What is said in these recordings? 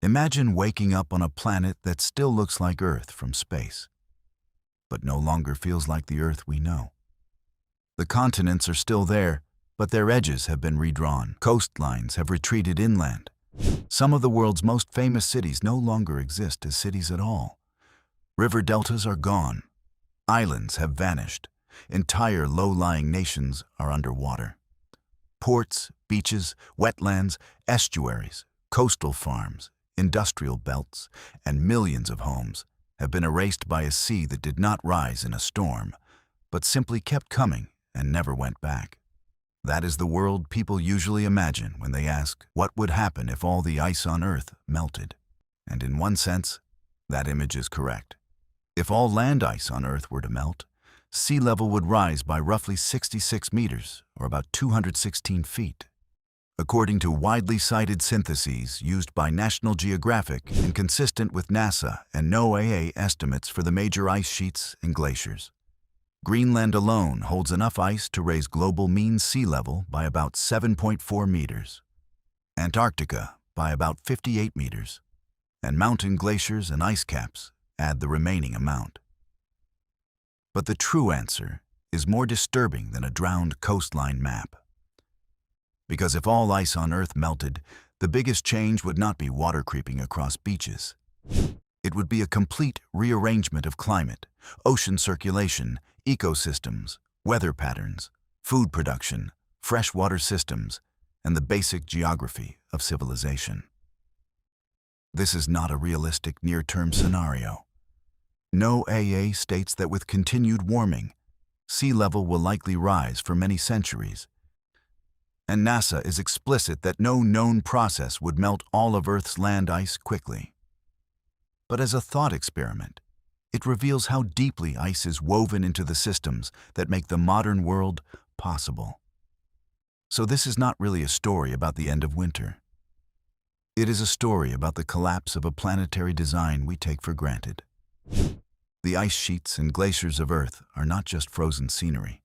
Imagine waking up on a planet that still looks like Earth from space, but no longer feels like the Earth we know. The continents are still there, but their edges have been redrawn. Coastlines have retreated inland. Some of the world's most famous cities no longer exist as cities at all. River deltas are gone. Islands have vanished. Entire low-lying nations are underwater. Ports, beaches, wetlands, estuaries, coastal farms, industrial belts, and millions of homes have been erased by a sea that did not rise in a storm, but simply kept coming and never went back. That is the world people usually imagine when they ask what would happen if all the ice on Earth melted. And in one sense, that image is correct. If all land ice on Earth were to melt, sea level would rise by roughly 66 meters, or about 216 feet. According to widely cited syntheses used by National Geographic and consistent with NASA and NOAA estimates for the major ice sheets and glaciers, Greenland alone holds enough ice to raise global mean sea level by about 7.4 meters, Antarctica by about 58 meters, and mountain glaciers and ice caps add the remaining amount. But the true answer is more disturbing than a drowned coastline map. Because if all ice on Earth melted, the biggest change would not be water creeping across beaches. It would be a complete rearrangement of climate, ocean circulation, ecosystems, weather patterns, food production, freshwater systems, and the basic geography of civilization. This is not a realistic near-term scenario. NOAA states that with continued warming, sea level will likely rise for many centuries. And NASA is explicit that no known process would melt all of Earth's land ice quickly. But as a thought experiment, it reveals how deeply ice is woven into the systems that make the modern world possible. So this is not really a story about the end of winter. It is a story about the collapse of a planetary design we take for granted. The ice sheets and glaciers of Earth are not just frozen scenery.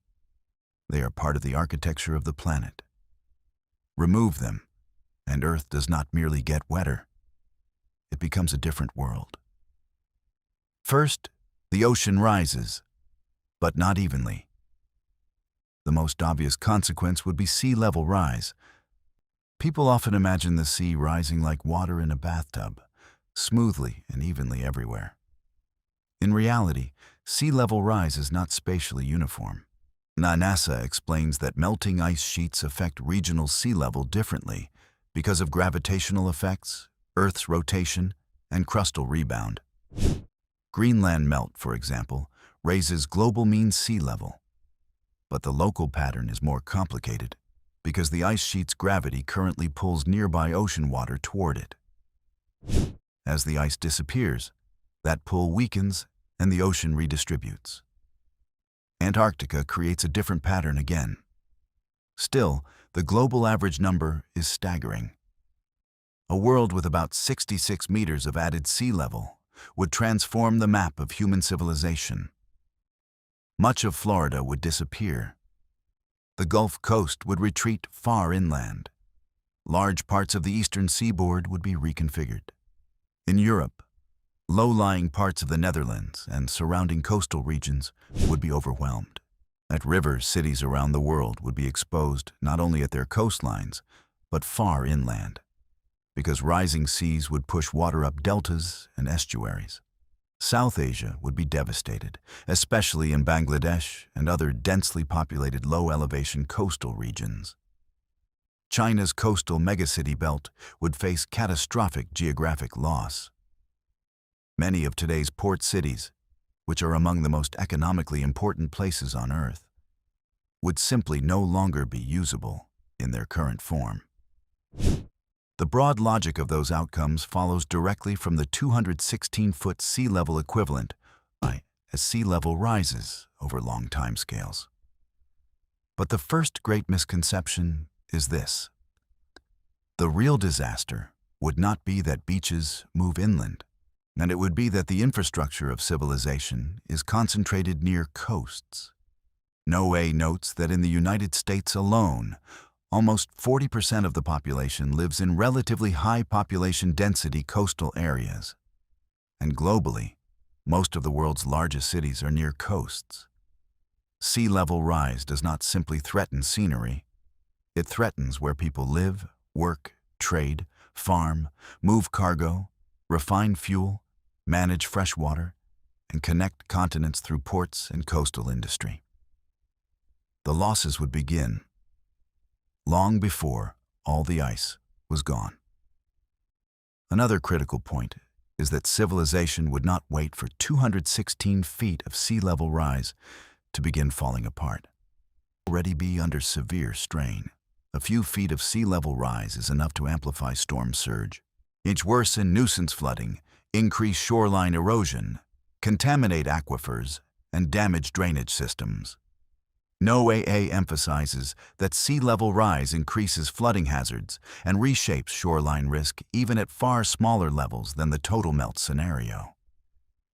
They are part of the architecture of the planet. Remove them, and Earth does not merely get wetter. It becomes a different world. First, the ocean rises, but not evenly. The most obvious consequence would be sea level rise. People often imagine the sea rising like water in a bathtub, smoothly and evenly everywhere. In reality, sea level rise is not spatially uniform. NASA explains that melting ice sheets affect regional sea level differently because of gravitational effects, Earth's rotation, and crustal rebound. Greenland melt, for example, raises global mean sea level. But the local pattern is more complicated because the ice sheet's gravity currently pulls nearby ocean water toward it. As the ice disappears, that pull weakens and the ocean redistributes. Antarctica creates a different pattern again. Still, the global average number is staggering. A world with about 66 meters of added sea level would transform the map of human civilization. Much of Florida would disappear. The Gulf Coast would retreat far inland. Large parts of the eastern seaboard would be reconfigured. In Europe, low-lying parts of the Netherlands and surrounding coastal regions would be overwhelmed. At rivers, cities around the world would be exposed not only at their coastlines, but far inland, because rising seas would push water up deltas and estuaries. South Asia would be devastated, especially in Bangladesh and other densely populated low-elevation coastal regions. China's coastal megacity belt would face catastrophic geographic loss. Many of today's port cities, which are among the most economically important places on Earth, would simply no longer be usable in their current form. The broad logic of those outcomes follows directly from the 216-foot sea level equivalent as sea level rises over long timescales. But the first great misconception is this: the real disaster would not be that beaches move inland, and it would be that the infrastructure of civilization is concentrated near coasts. NOAA notes that in the United States alone, almost 40% of the population lives in relatively high population density coastal areas. And globally, most of the world's largest cities are near coasts. Sea level rise does not simply threaten scenery. It threatens where people live, work, trade, farm, move cargo, refine fuel, manage fresh water, and connect continents through ports and coastal industry. The losses would begin long before all the ice was gone. Another critical point is that civilization would not wait for 216 feet of sea level rise to begin falling apart. Already be under severe strain. A few feet of sea level rise is enough to amplify storm surge, worsen nuisance flooding, increase shoreline erosion, contaminate aquifers, and damage drainage systems. NOAA emphasizes that sea level rise increases flooding hazards and reshapes shoreline risk even at far smaller levels than the total melt scenario.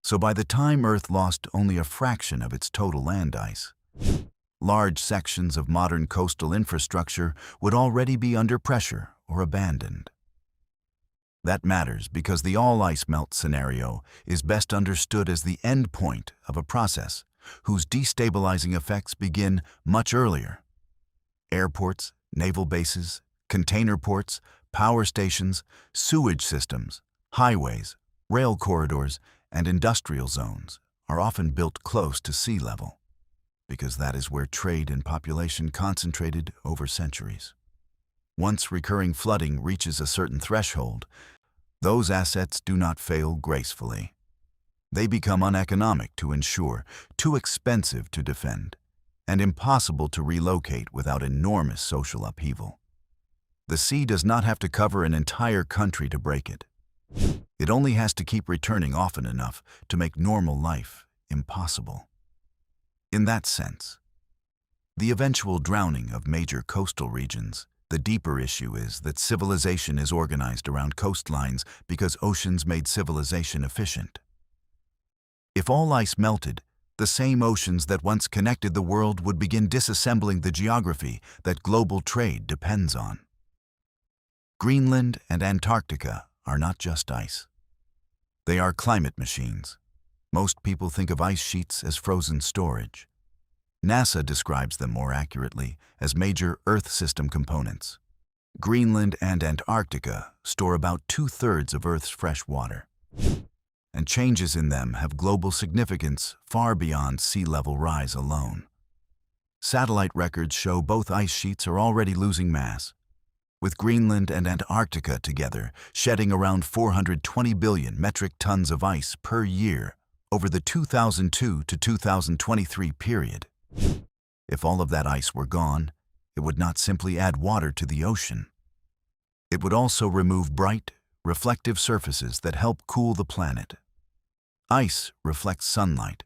So by the time Earth lost only a fraction of its total land ice, large sections of modern coastal infrastructure would already be under pressure or abandoned. That matters because the all-ice melt scenario is best understood as the end point of a process whose destabilizing effects begin much earlier. Airports, naval bases, container ports, power stations, sewage systems, highways, rail corridors, and industrial zones are often built close to sea level, because that is where trade and population concentrated over centuries. Once recurring flooding reaches a certain threshold, those assets do not fail gracefully. They become uneconomic to insure, too expensive to defend, and impossible to relocate without enormous social upheaval. The sea does not have to cover an entire country to break it. It only has to keep returning often enough to make normal life impossible. In that sense, the eventual drowning of major coastal regions, the deeper issue is that civilization is organized around coastlines because oceans made civilization efficient. If all ice melted, the same oceans that once connected the world would begin disassembling the geography that global trade depends on. Greenland and Antarctica are not just ice. They are climate machines. Most people think of ice sheets as frozen storage. NASA describes them more accurately as major Earth system components. Greenland and Antarctica store about 2/3 of Earth's fresh water, and changes in them have global significance far beyond sea level rise alone. Satellite records show both ice sheets are already losing mass, with Greenland and Antarctica together shedding around 420 billion metric tons of ice per year over the 2002 to 2023 period. If all of that ice were gone, it would not simply add water to the ocean. It would also remove bright, reflective surfaces that help cool the planet. Ice reflects sunlight.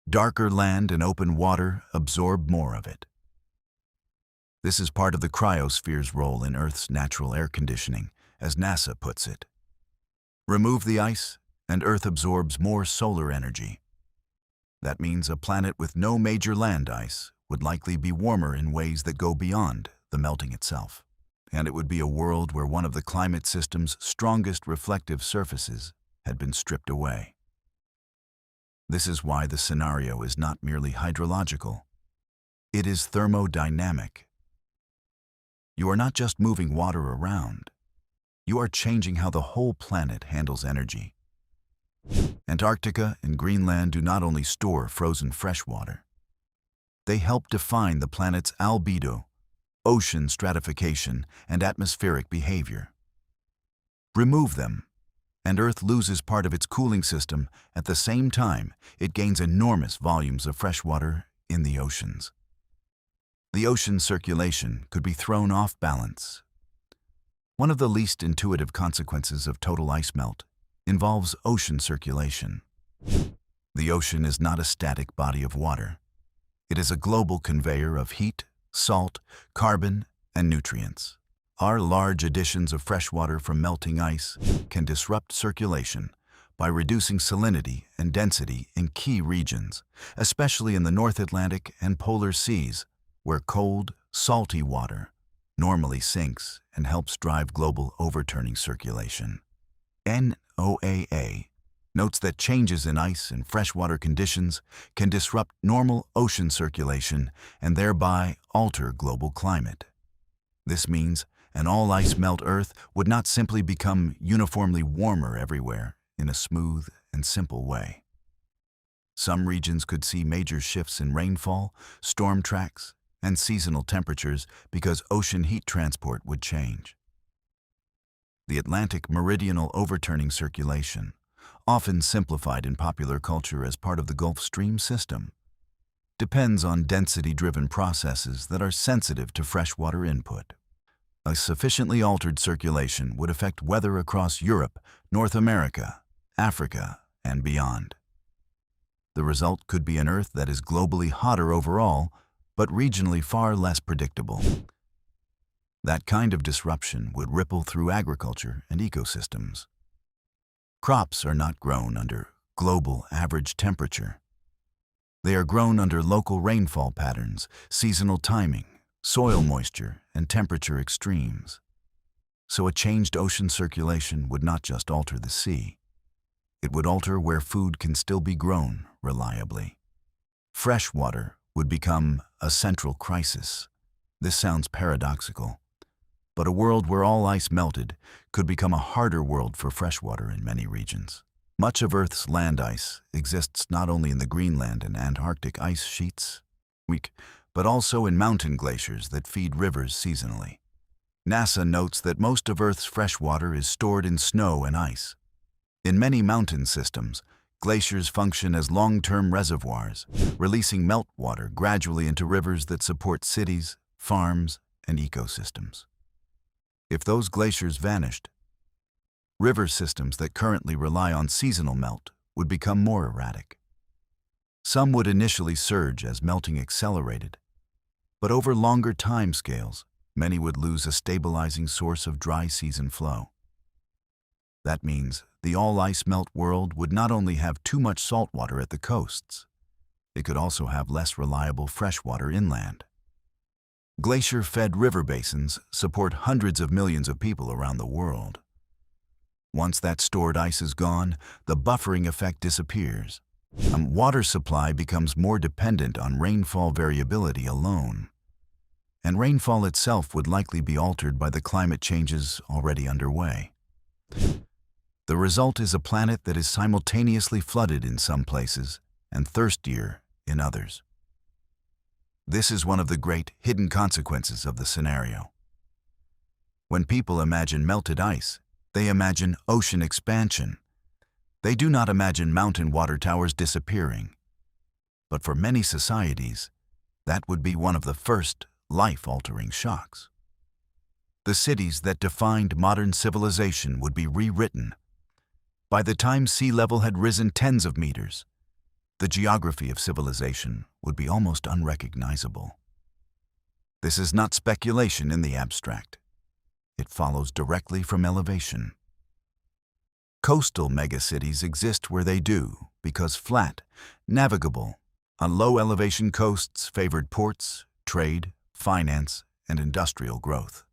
Darker land and open water absorb more of it. This is part of the cryosphere's role in Earth's natural air conditioning, as NASA puts it. Remove the ice, and Earth absorbs more solar energy. That means a planet with no major land ice would likely be warmer in ways that go beyond the melting itself. And it would be a world where one of the climate system's strongest reflective surfaces had been stripped away. This is why the scenario is not merely hydrological. It is thermodynamic. You are not just moving water around. You are changing how the whole planet handles energy. Antarctica and Greenland do not only store frozen freshwater. They help define the planet's albedo, ocean stratification, and atmospheric behavior. Remove them, and Earth loses part of its cooling system. At the same time, it gains enormous volumes of freshwater in the oceans. The ocean circulation could be thrown off balance. One of the least intuitive consequences of total ice melt involves ocean circulation. The ocean is not a static body of water. It is a global conveyor of heat, salt, carbon, and nutrients. Our large additions of freshwater from melting ice can disrupt circulation by reducing salinity and density in key regions, especially in the North Atlantic and polar seas, where cold, salty water normally sinks and helps drive global overturning circulation. NOAA notes that changes in ice and freshwater conditions can disrupt normal ocean circulation and thereby alter global climate. This means an all-ice melt Earth would not simply become uniformly warmer everywhere in a smooth and simple way. Some regions could see major shifts in rainfall, storm tracks, and seasonal temperatures because ocean heat transport would change. The Atlantic meridional overturning circulation, often simplified in popular culture as part of the Gulf Stream system, depends on density-driven processes that are sensitive to freshwater input. A sufficiently altered circulation would affect weather across Europe, North America, Africa, and beyond. The result could be an Earth that is globally hotter overall, but regionally far less predictable. That kind of disruption would ripple through agriculture and ecosystems. Crops are not grown under global average temperature. They are grown under local rainfall patterns, seasonal timing, soil moisture, and temperature extremes. So a changed ocean circulation would not just alter the sea. It would alter where food can still be grown reliably. Freshwater would become a central crisis. This sounds paradoxical, but a world where all ice melted could become a harder world for freshwater in many regions. Much of Earth's land ice exists not only in the Greenland and Antarctic ice sheets, but also in mountain glaciers that feed rivers seasonally. NASA notes that most of Earth's freshwater is stored in snow and ice. In many mountain systems, glaciers function as long-term reservoirs, releasing meltwater gradually into rivers that support cities, farms, and ecosystems. If those glaciers vanished, river systems that currently rely on seasonal melt would become more erratic. Some would initially surge as melting accelerated, but over longer timescales, many would lose a stabilizing source of dry season flow. That means the all-ice melt world would not only have too much saltwater at the coasts, it could also have less reliable freshwater inland. Glacier-fed river basins support hundreds of millions of people around the world. Once that stored ice is gone, the buffering effect disappears. Water supply becomes more dependent on rainfall variability alone. And rainfall itself would likely be altered by the climate changes already underway. The result is a planet that is simultaneously flooded in some places and thirstier in others. This is one of the great hidden consequences of the scenario. When people imagine melted ice, they imagine ocean expansion. They do not imagine mountain water towers disappearing. But for many societies, that would be one of the first life-altering shocks. The cities that defined modern civilization would be rewritten. By the time sea level had risen tens of meters, the geography of civilization would be almost unrecognizable. This is not speculation in the abstract. It follows directly from elevation. Coastal megacities exist where they do because flat, navigable, on low-elevation coasts favored ports, trade, finance, and industrial growth.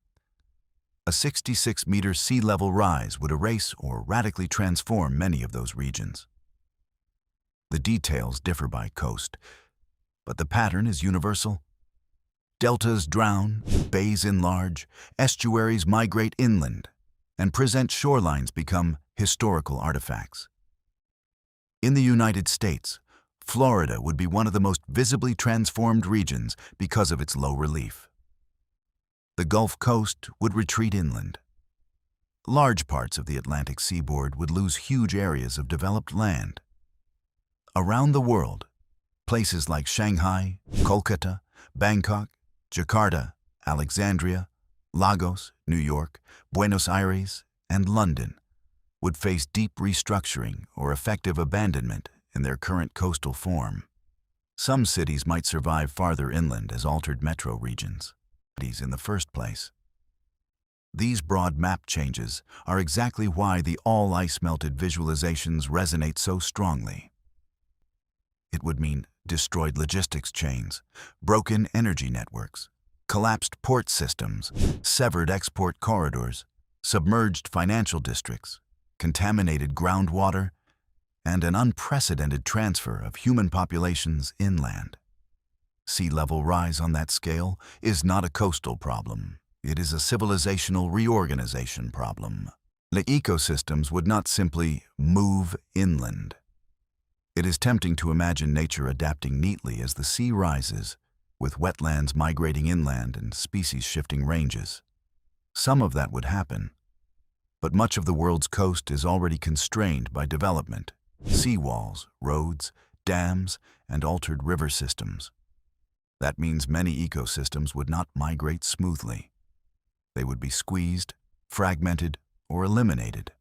A 66-meter sea level rise would erase or radically transform many of those regions. The details differ by coast, but the pattern is universal. Deltas drown, bays enlarge, estuaries migrate inland, and present shorelines become historical artifacts. In the United States, Florida would be one of the most visibly transformed regions because of its low relief. The Gulf Coast would retreat inland. Large parts of the Atlantic seaboard would lose huge areas of developed land. Around the world, places like Shanghai, Kolkata, Bangkok, Jakarta, Alexandria, Lagos, New York, Buenos Aires, and London would face deep restructuring or effective abandonment in their current coastal form. Some cities might survive farther inland as altered metro regions in the first place. These broad map changes are exactly why the all-ice melted visualizations resonate so strongly. It would mean destroyed logistics chains, broken energy networks, collapsed port systems, severed export corridors, submerged financial districts, contaminated groundwater, and an unprecedented transfer of human populations inland. Sea level rise on that scale is not a coastal problem. It is a civilizational reorganization problem. The ecosystems would not simply move inland. It is tempting to imagine nature adapting neatly as the sea rises, with wetlands migrating inland and species shifting ranges. Some of that would happen, but much of the world's coast is already constrained by development, seawalls, roads, dams, and altered river systems. That means many ecosystems would not migrate smoothly. They would be squeezed, fragmented, or eliminated.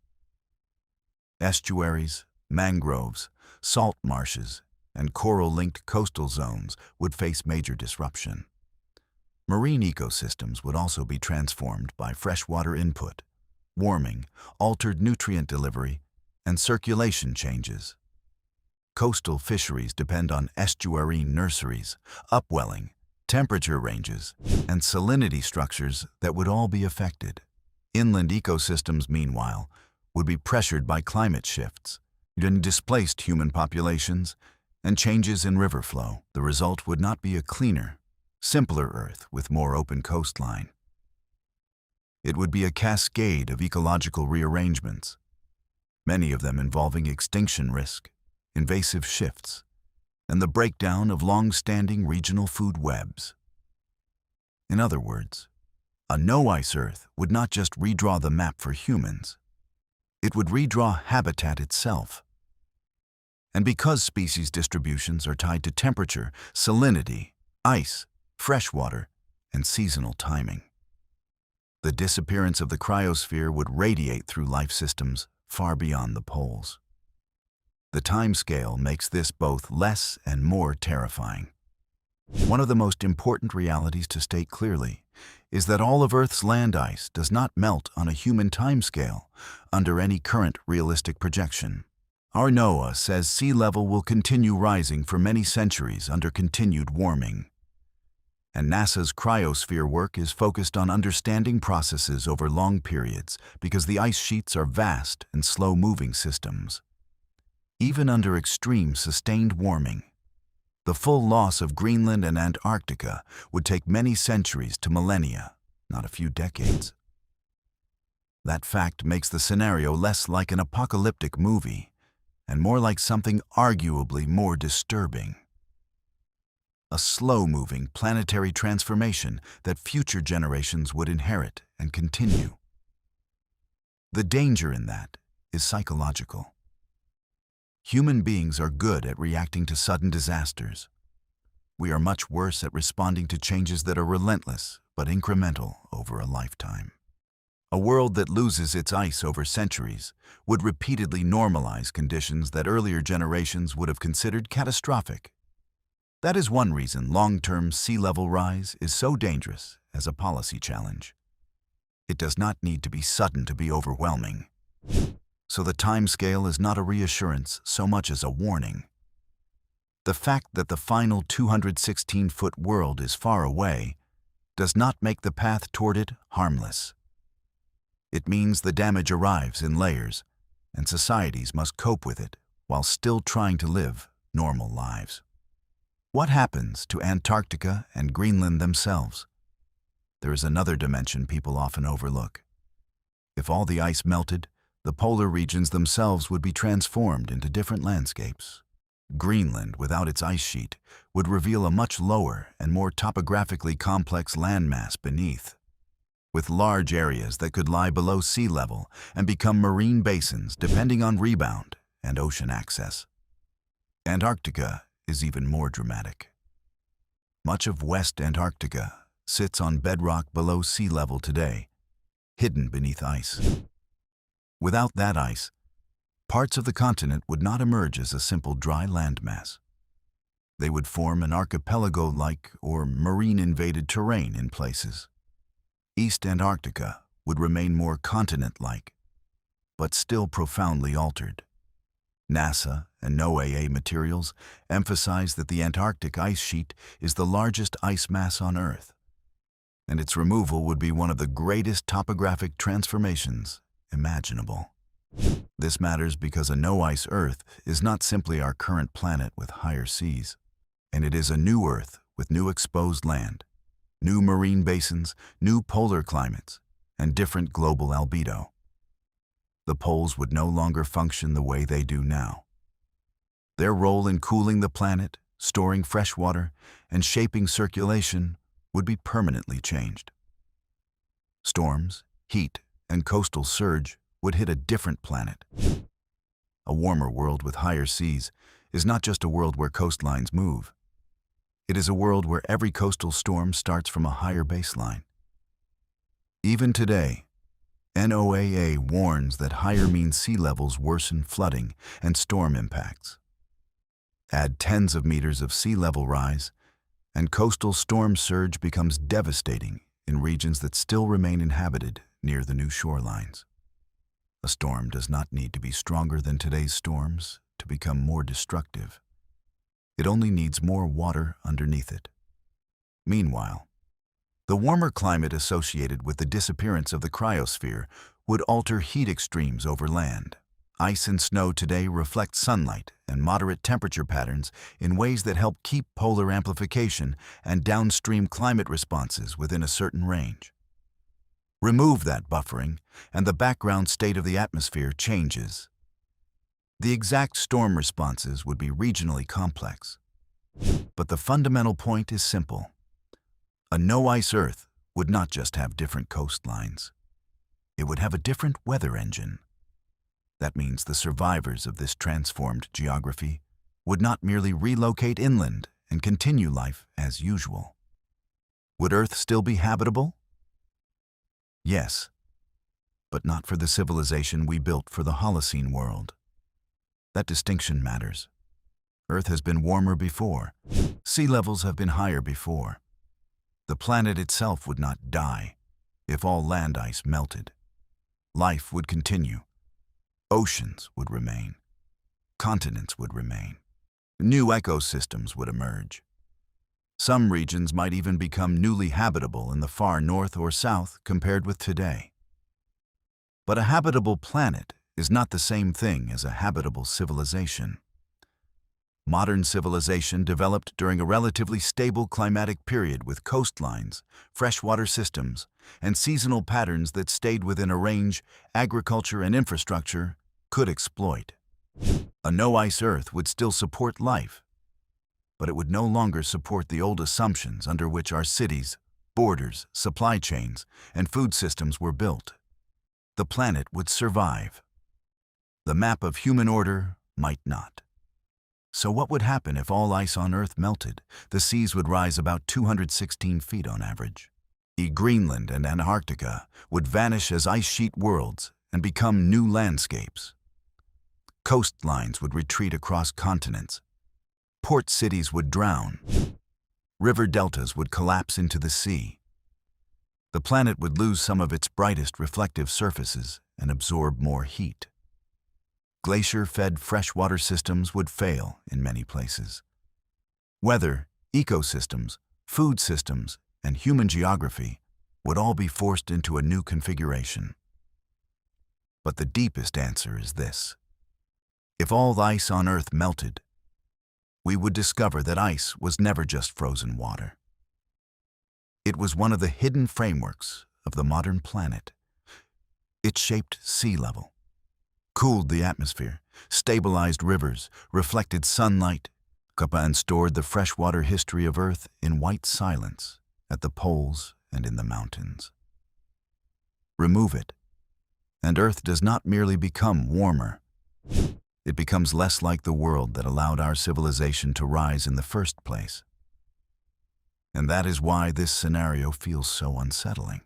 Estuaries, mangroves, salt marshes, and coral-linked coastal zones would face major disruption. Marine ecosystems would also be transformed by freshwater input, warming, altered nutrient delivery, and circulation changes. Coastal fisheries depend on estuarine nurseries, upwelling, temperature ranges, and salinity structures that would all be affected. Inland ecosystems, meanwhile, would be pressured by climate shifts, and displaced human populations, and changes in river flow. The result would not be a cleaner, simpler Earth with more open coastline. It would be a cascade of ecological rearrangements, many of them involving extinction risk, invasive shifts, and the breakdown of long-standing regional food webs. In other words, a no-ice Earth would not just redraw the map for humans, it would redraw habitat itself. And because species distributions are tied to temperature, salinity, ice, freshwater, and seasonal timing, the disappearance of the cryosphere would radiate through life systems far beyond the poles. The timescale makes this both less and more terrifying. One of the most important realities to state clearly is that all of Earth's land ice does not melt on a human timescale under any current realistic projection. Our NOAA says sea level will continue rising for many centuries under continued warming. And NASA's cryosphere work is focused on understanding processes over long periods because the ice sheets are vast and slow-moving systems. Even under extreme sustained warming, the full loss of Greenland and Antarctica would take many centuries to millennia, not a few decades. That fact makes the scenario less like an apocalyptic movie and more like something arguably more disturbing. A slow-moving planetary transformation that future generations would inherit and continue. The danger in that is psychological. Human beings are good at reacting to sudden disasters. We are much worse at responding to changes that are relentless but incremental over a lifetime. A world that loses its ice over centuries would repeatedly normalize conditions that earlier generations would have considered catastrophic. That is one reason long-term sea level rise is so dangerous as a policy challenge. It does not need to be sudden to be overwhelming. So the timescale is not a reassurance so much as a warning. The fact that the final 216-foot world is far away does not make the path toward it harmless. It means the damage arrives in layers, and societies must cope with it while still trying to live normal lives. What happens to Antarctica and Greenland themselves? There is another dimension people often overlook. If all the ice melted, the polar regions themselves would be transformed into different landscapes. Greenland, without its ice sheet, would reveal a much lower and more topographically complex landmass beneath, with large areas that could lie below sea level and become marine basins depending on rebound and ocean access. Antarctica is even more dramatic. Much of West Antarctica sits on bedrock below sea level today, hidden beneath ice. Without that ice, parts of the continent would not emerge as a simple dry landmass. They would form an archipelago-like or marine-invaded terrain in places. East Antarctica would remain more continent-like, but still profoundly altered. NASA and NOAA materials emphasize that the Antarctic ice sheet is the largest ice mass on Earth, and its removal would be one of the greatest topographic transformations imaginable. This matters because a no-ice Earth is not simply our current planet with higher seas, and it is a new Earth with new exposed land, new marine basins, new polar climates, and different global albedo. The poles would no longer function the way they do now. Their role in cooling the planet, storing fresh water, and shaping circulation would be permanently changed. Storms, heat, and coastal surge would hit a different planet. A warmer world with higher seas is not just a world where coastlines move. It is a world where every coastal storm starts from a higher baseline. Even today, NOAA warns that higher mean sea levels worsen flooding and storm impacts. Add tens of meters of sea level rise, and coastal storm surge becomes devastating in regions that still remain inhabited near the new shorelines. A storm does not need to be stronger than today's storms to become more destructive. It only needs more water underneath it. Meanwhile, the warmer climate associated with the disappearance of the cryosphere would alter heat extremes over land. Ice and snow today reflect sunlight and moderate temperature patterns in ways that help keep polar amplification and downstream climate responses within a certain range. Remove that buffering, and the background state of the atmosphere changes. The exact storm responses would be regionally complex. But the fundamental point is simple. A no-ice Earth would not just have different coastlines. It would have a different weather engine. That means the survivors of this transformed geography would not merely relocate inland and continue life as usual. Would Earth still be habitable? Yes, but not for the civilization we built for the Holocene world. That distinction matters. Earth has been warmer before. Sea levels have been higher before. The planet itself would not die if all land ice melted. Life would continue. Oceans would remain. Continents would remain. New ecosystems would emerge. Some regions might even become newly habitable in the far north or south compared with today. But a habitable planet is not the same thing as a habitable civilization. Modern civilization developed during a relatively stable climatic period with coastlines, freshwater systems, and seasonal patterns that stayed within a range agriculture and infrastructure could exploit. A no-ice Earth would still support life, but it would no longer support the old assumptions under which our cities, borders, supply chains, and food systems were built. The planet would survive. The map of human order might not. So what would happen if all ice on Earth melted? The seas would rise about 216 feet on average. Greenland and Antarctica would vanish as ice sheet worlds and become new landscapes. Coastlines would retreat across continents. Port cities would drown. River deltas would collapse into the sea. The planet would lose some of its brightest reflective surfaces and absorb more heat. Glacier-fed freshwater systems would fail in many places. Weather, ecosystems, food systems, and human geography would all be forced into a new configuration. But the deepest answer is this. If all the ice on Earth melted, we would discover that ice was never just frozen water. It was one of the hidden frameworks of the modern planet. It shaped sea level, cooled the atmosphere, stabilized rivers, reflected sunlight, and stored the freshwater history of Earth in white silence at the poles and in the mountains. Remove it, and Earth does not merely become warmer. It becomes less like the world that allowed our civilization to rise in the first place. And that is why this scenario feels so unsettling.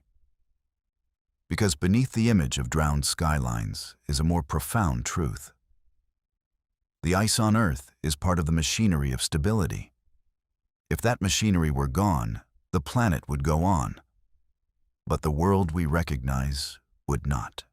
Because beneath the image of drowned skylines is a more profound truth. The ice on Earth is part of the machinery of stability. If that machinery were gone, the planet would go on. But the world we recognize would not.